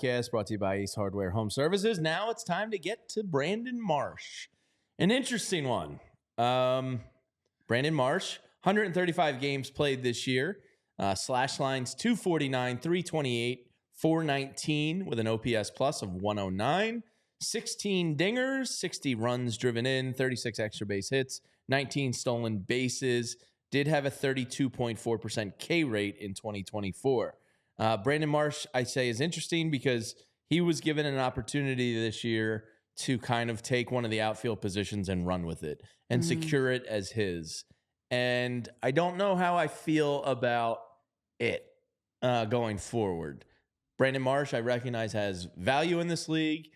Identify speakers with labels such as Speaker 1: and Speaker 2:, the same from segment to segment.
Speaker 1: podcast brought to you by Ace Hardware Home Services. Now it's time to get to Brandon Marsh. An interesting one. Brandon Marsh, 135 games played this year. Slash lines 249, 328, 419 with an OPS plus of 109. 16 dingers, 60 runs driven in, 36 extra base hits, 19 stolen bases. Did have a 32.4% K rate in 2024. Brandon Marsh, I say, is interesting because he was given an opportunity this year to kind of take one of the outfield positions and run with it and secure it as his. And I don't know how I feel about it going forward. Brandon Marsh, I recognize, has value in this league.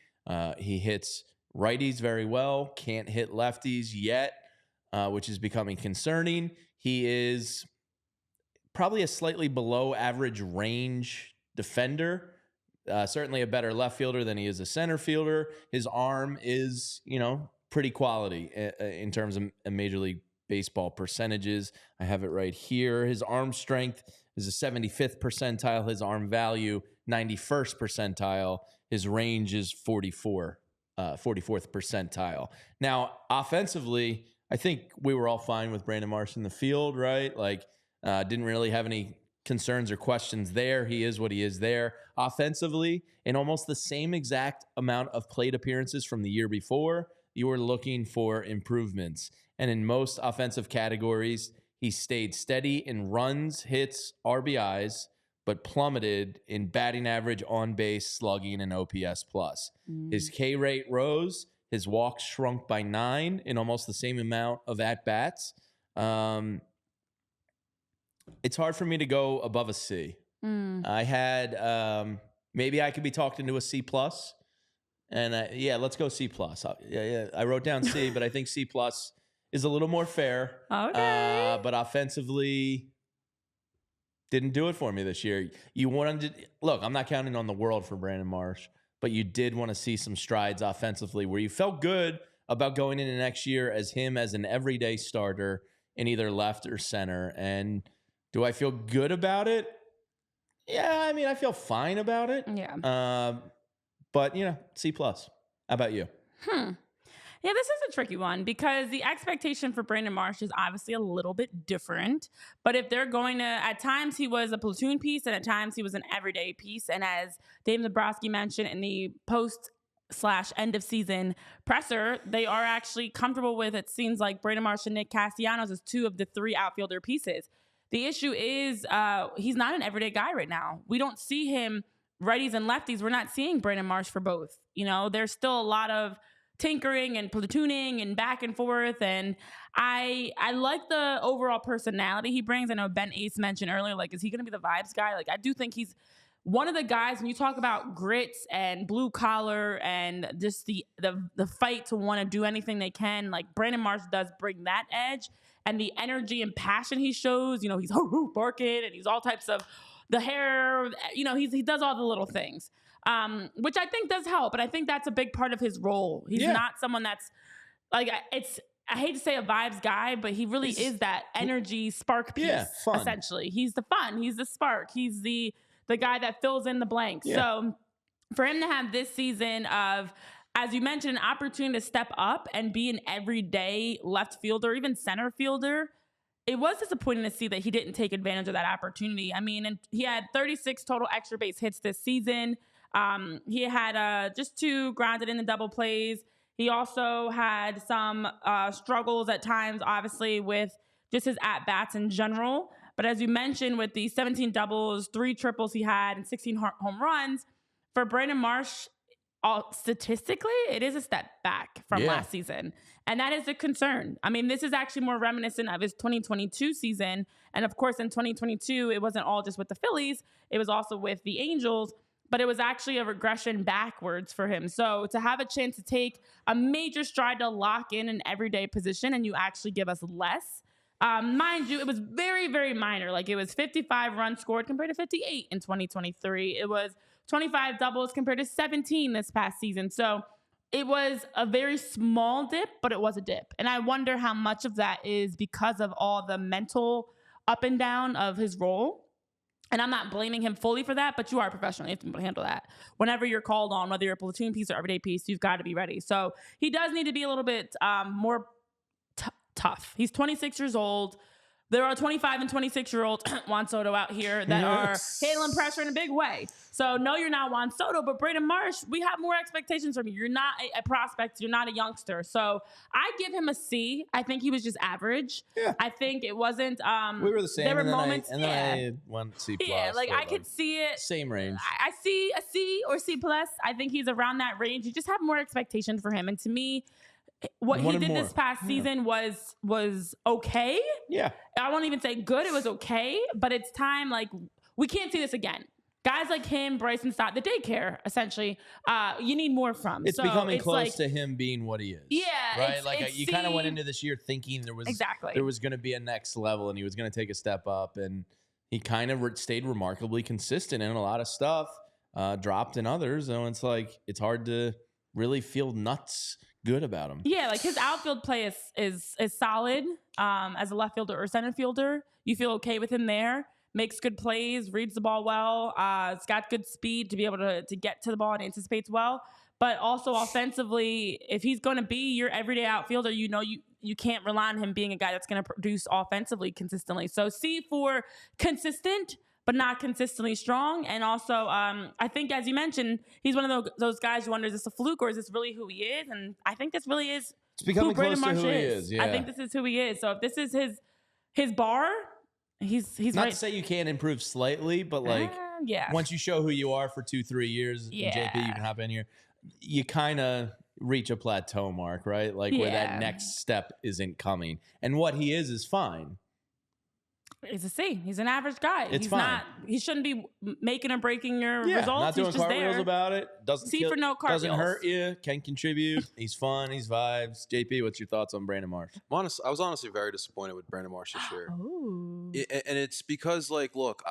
Speaker 1: He hits righties very well, can't hit lefties yet, which is becoming concerning. He is probably a slightly below average range defender, certainly a better left fielder than he is a center fielder. His arm is, pretty quality in terms of Major League Baseball percentages. I have it right here. His arm strength is a 75th percentile. His arm value, 91st percentile. His range is 44th percentile. Now, offensively, I think we were all fine with Brandon Marsh in the field, right? Didn't really have any concerns or questions there. He is what he is there. Offensively, in almost the same exact amount of plate appearances from the year before, you were looking for improvements. And in most offensive categories, he stayed steady in runs, hits, RBIs, but plummeted in batting average, on base, slugging, and OPS plus. His K rate rose. His walks shrunk by 9 in almost the same amount of at-bats. It's hard for me to go above a C. I had, maybe I could be talked into a C+. And let's go C+. I wrote down C, but I think C+ is a little more fair.
Speaker 2: Okay.
Speaker 1: But offensively, didn't do it for me this year. You wanted to, look, I'm not counting on the world for Brandon Marsh, but you did want to see some strides offensively where you felt good about going into next year as him as an everyday starter in either left or center. And do I feel good about it? Yeah, I mean, I feel fine about it.
Speaker 2: Yeah.
Speaker 1: But, C+. How about you?
Speaker 2: Yeah, this is a tricky one because the expectation for Brandon Marsh is obviously a little bit different. But if they're going to, at times he was a platoon piece and at times he was an everyday piece. And as Dave Zabrowski mentioned in the post/end of season presser, they are actually comfortable with, it seems like, Brandon Marsh and Nick Castellanos as 2 of the 3 outfielder pieces. The issue is he's not an everyday guy right now. We don't see him righties and lefties. We're not seeing Brandon Marsh for both. There's still a lot of tinkering and platooning and back and forth. And I like the overall personality he brings. I know Ben Ace mentioned earlier, is he going to be the vibes guy? I do think he's one of the guys, when you talk about grits and blue collar and just the fight to want to do anything they can, Brandon Marsh does bring that edge and the energy and passion he shows. He's barking and he's all types of the hair, he does all the little things. Which I think does help, but I think that's a big part of his role. He's not someone that's I hate to say a vibes guy, but he really is that energy spark piece, essentially. He's the fun. He's the spark. He's the guy that fills in the blanks. Yeah. So for him to have this season of, as you mentioned, an opportunity to step up and be an everyday left fielder, even center fielder, it was disappointing to see that he didn't take advantage of that opportunity. I mean, and he had 36 total extra base hits this season. He had just 2 grounded in the double plays. He also had some struggles at times, obviously, with just his at-bats in general. But as you mentioned, with the 17 doubles, 3 triples he had, and 16 home runs, for Brandon Marsh, statistically, it is a step back from last season. And that is a concern. I mean, this is actually more reminiscent of his 2022 season. And of course, in 2022, it wasn't all just with the Phillies. It was also with the Angels. But it was actually a regression backwards for him. So to have a chance to take a major stride to lock in an everyday position and you actually give us less, mind you, it was very, very minor. It was 55 runs scored compared to 58 in 2023. It was 25 doubles compared to 17 this past season. So it was a very small dip, but it was a dip. And I wonder how much of that is because of all the mental up and down of his role. And I'm not blaming him fully for that, but you are a professional. You have to handle that. Whenever you're called on, whether you're a platoon piece or everyday piece, you've got to be ready. So he does need to be a little bit more tough. He's 26 years old. There are 25 and 26-year-old Juan Soto out here that are handling pressure in a big way. So, no, you're not Juan Soto, but Brandon Marsh, we have more expectations from you. You're not a prospect. You're not a youngster. So, I give him a C. I think he was just average.
Speaker 1: Yeah.
Speaker 2: I think it wasn't.
Speaker 1: We were the same.
Speaker 2: There were
Speaker 1: and then
Speaker 2: moments.
Speaker 1: I had one C+.
Speaker 2: Yeah, like I could see it.
Speaker 1: Same range.
Speaker 2: I see a C or C+. I think he's around that range. You just have more expectation for him. And to me, what he did this past season was okay.
Speaker 1: Yeah.
Speaker 2: I won't even say good. It was okay, but it's time. Like, we can't see this again. Guys like him, Bryson Stott, the daycare, essentially, you need more from.
Speaker 1: It's becoming close to him being what he is.
Speaker 2: Yeah.
Speaker 1: Right? Like, you kind of went into this year thinking there was going to be a next level and he was going to take a step up, and he kind of stayed remarkably consistent in a lot of stuff, dropped in others. And it's like, it's hard to really feel nuts good about him.
Speaker 2: Yeah, like his outfield play is solid. As a left fielder or center fielder, you feel okay with him there. Makes good plays, reads the ball well. It's got good speed to be able to get to the ball and anticipates well. But also offensively, if he's going to be your everyday outfielder, you can't rely on him being a guy that's going to produce offensively consistently. So C for consistent, but not consistently strong. And also, I think, as you mentioned, he's one of those guys who wonders, is this a fluke or is this really who he is? And I think this really is
Speaker 1: who
Speaker 2: Brandon Marsh
Speaker 1: is. Yeah.
Speaker 2: I think this is who he is. So if this is his bar, he's
Speaker 1: not
Speaker 2: right.
Speaker 1: to say you can't improve slightly, but once you show who you are for 2-3 years, and JP, you can hop in here, you kind of reach a plateau mark, right? Like where that next step isn't coming. And what he is fine.
Speaker 2: He's a C. He's an average guy.
Speaker 1: It's fine.
Speaker 2: He shouldn't be making or breaking your results.
Speaker 1: Not doing
Speaker 2: He's just
Speaker 1: cartwheels
Speaker 2: there.
Speaker 1: about it. Doesn't
Speaker 2: C for no cartwheels.
Speaker 1: Doesn't hurt you. Can contribute. He's fun. He's vibes. JP, what's your thoughts on Brandon Marsh?
Speaker 3: I was honestly very disappointed with Brandon Marsh this year.
Speaker 2: Oh.
Speaker 3: And it's because, like, look,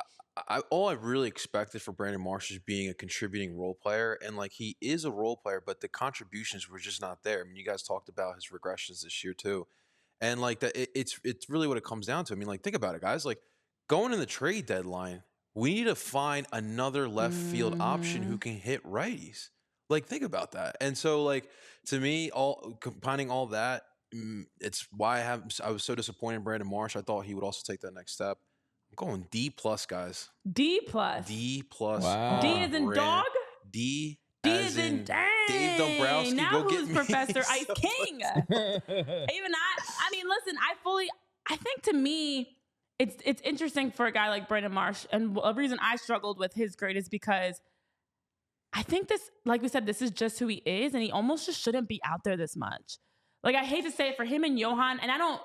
Speaker 3: all I really expected for Brandon Marsh is being a contributing role player. And, like, he is a role player, but the contributions were just not there. I mean, you guys talked about his regressions this year, too. And, like, it's really what it comes down to. I mean, like, think about it, guys. Like, going in the trade deadline, we need to find another left field option who can hit righties. Like, think about that. And so, like, to me, combining all that, it's why I was so disappointed in Brandon Marsh. I thought he would also take that next step. I'm going D+, guys.
Speaker 2: D+.
Speaker 3: D+.
Speaker 1: Wow.
Speaker 2: D is in dog?
Speaker 3: D
Speaker 2: is in dang.
Speaker 3: Dave Dombrowski.
Speaker 2: Now
Speaker 3: go
Speaker 2: who's
Speaker 3: get
Speaker 2: Professor Ice King? Even I mean, listen, I think to me, it's interesting for a guy like Brandon Marsh. And the reason I struggled with his grade is because I think this, like we said, this is just who he is. And he almost just shouldn't be out there this much. Like, I hate to say it for him and Johan, and I don't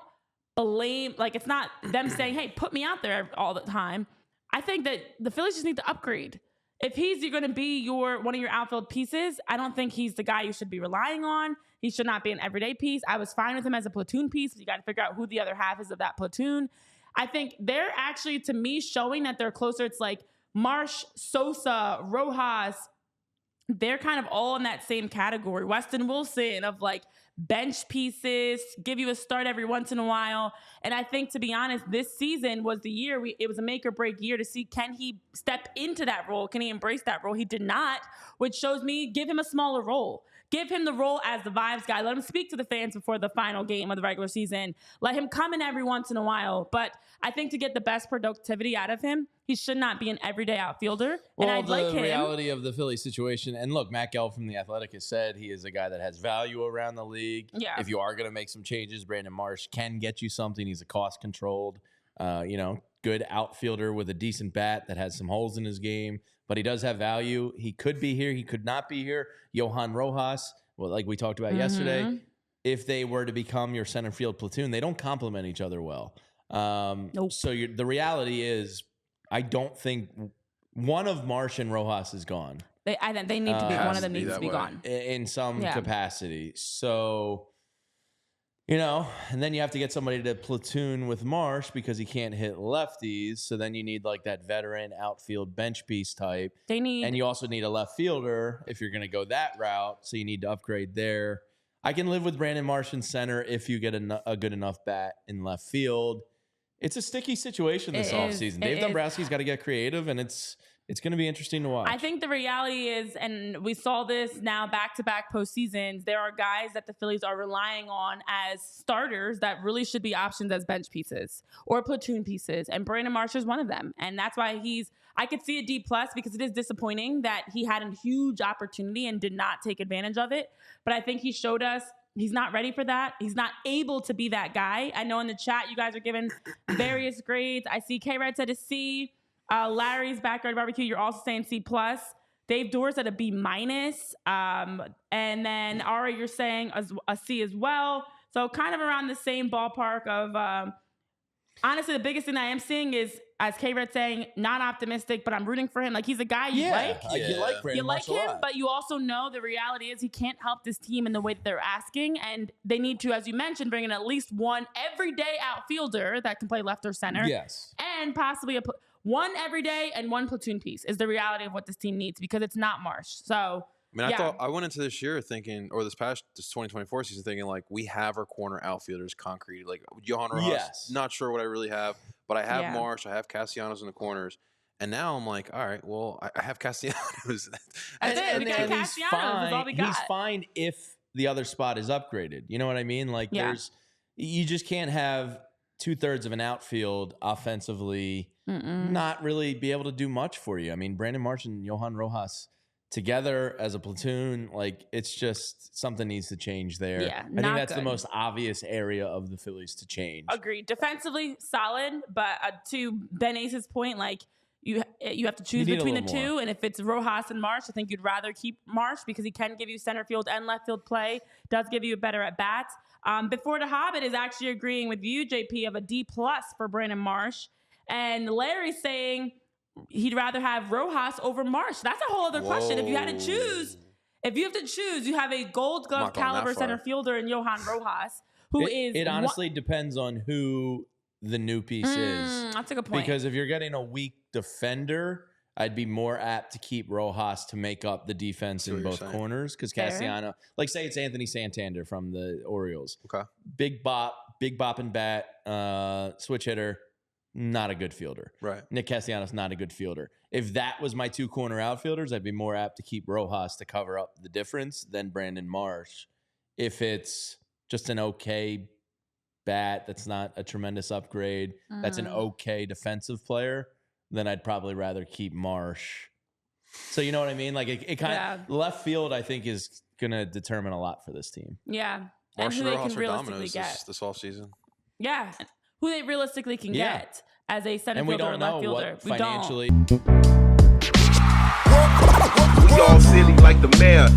Speaker 2: blame, like, it's not them saying, hey, put me out there all the time. I think that the Phillies just need to upgrade. If he's going to be one of your outfield pieces, I don't think he's the guy you should be relying on. He should not be an everyday piece. I was fine with him as a platoon piece. You got to figure out who the other half is of that platoon. I think they're actually, to me, showing that they're closer. It's like Marsh, Sosa, Rojas. They're kind of all in that same category. Weston Wilson of like bench pieces, give you a start every once in a while. And I think, to be honest, this season was the year it was a make or break year to see, can he step into that role? Can he embrace that role? He did not, which shows me, give him a smaller role. Give him the role as the vibes guy. Let him speak to the fans before the final game of the regular season. Let him come in every once in a while. But I think to get the best productivity out of him, he should not be an everyday outfielder.
Speaker 1: Well,
Speaker 2: and I'd like him.
Speaker 1: The reality of the Philly situation, and look, Matt Gelb from The Athletic has said he is a guy that has value around the league.
Speaker 2: Yeah.
Speaker 1: If you are going to make some changes, Brandon Marsh can get you something. He's a cost-controlled, good outfielder with a decent bat that has some holes in his game. But he does have value. He could be here. He could not be here. Johan Rojas, well, like we talked about yesterday, if they were to become your center field platoon, they don't complement each other well.
Speaker 2: Nope.
Speaker 1: So the reality is, I don't think one of Marsh and Rojas is gone.
Speaker 2: They need to be. One of them needs to be gone
Speaker 1: in some capacity. So, and then you have to get somebody to platoon with Marsh because he can't hit lefties. So then you need like that veteran outfield bench piece type. And you also need a left fielder if you're going to go that route. So you need to upgrade there. I can live with Brandon Marsh in center if you get a good enough bat in left field. it's a sticky situation this offseason. Dave Dombrowski's got to get creative, and it's going to be interesting to watch.
Speaker 2: I think the reality is, and we saw this now back-to-back postseasons, there are guys that the Phillies are relying on as starters that really should be options as bench pieces or platoon pieces. And Brandon Marsh is one of them. And that's why I could see a D+ because it is disappointing that he had a huge opportunity and did not take advantage of it. But I think he showed us he's not ready for that. He's not able to be that guy. I know in the chat you guys are giving various grades. I see K-Red said a C. Larry's Backyard Barbecue, you're also saying C+. Dave Doors at a B-. And then Ari, you're saying a C as well. So kind of around the same ballpark of, honestly, the biggest thing I am seeing is, as K-Red saying, not optimistic, but I'm rooting for him. Like, he's a guy you like.
Speaker 1: You like Brandon
Speaker 2: You
Speaker 1: Marsh
Speaker 2: like
Speaker 1: a
Speaker 2: him,
Speaker 1: lot.
Speaker 2: but you also know the reality is he can't help this team in the way that they're asking. And they need to, as you mentioned, bring in at least one everyday outfielder that can play left or center.
Speaker 1: Yes.
Speaker 2: And possibly one everyday and one platoon piece is the reality of what this team needs because it's not Marsh. So,
Speaker 3: I thought I went into this year thinking, or this 2024 season thinking, like, we have our corner outfielders concrete. Like, Johan Rojas, not sure what I really have, but I have Marsh, I have Castellanos in the corners. And now I'm like, all right, well, I have Castellanos.
Speaker 2: and he's fine.
Speaker 1: He's fine if the other spot is upgraded. You know what I mean? Like, you just can't have 2/3 of an outfield offensively not really be able to do much for you. I mean, Brandon Marsh and Johan Rojas together as a platoon, like, it's just something needs to change there.
Speaker 2: Yeah,
Speaker 1: I think that's the most obvious area of the Phillies to change.
Speaker 2: Agreed. Defensively solid, but to Ben Ace's point, like, you have to choose between the two. And if it's Rojas and Marsh, I think you'd rather keep Marsh because he can give you center field and left field play, does give you a better at bat. Before the Hobbit is actually agreeing with you, JP, of a D+ for Brandon Marsh. And Larry's saying he'd rather have Rojas over Marsh. That's a whole other question. If you had to choose, you have a Gold Glove caliber center fielder in Johan Rojas,
Speaker 1: It honestly depends on who the new piece is.
Speaker 2: That's a good point.
Speaker 1: Because if you're getting a weak defender, I'd be more apt to keep Rojas to make up the defense in both corners. Because Castellano, like, say it's Anthony Santander from the Orioles.
Speaker 3: Okay.
Speaker 1: Big bop and bat, switch hitter, not a good fielder.
Speaker 3: Right.
Speaker 1: Nick Castellanos, not a good fielder. If that was my two corner outfielders, I'd be more apt to keep Rojas to cover up the difference than Brandon Marsh. If it's just an okay bat, that's not a tremendous upgrade, that's an okay defensive player, then I'd probably rather keep Marsh. So you know what I mean? Like, it kind of left field, I think, is going to determine a lot for this team.
Speaker 2: Yeah.
Speaker 3: Marsh
Speaker 2: and
Speaker 3: and
Speaker 2: who they
Speaker 3: Rojas
Speaker 2: can
Speaker 3: are
Speaker 2: realistically
Speaker 3: dominoes
Speaker 2: get.
Speaker 3: this offseason.
Speaker 2: Yeah. Who they realistically can get as a center fielder or left fielder.
Speaker 1: We financially.
Speaker 4: We all silly like the mayor.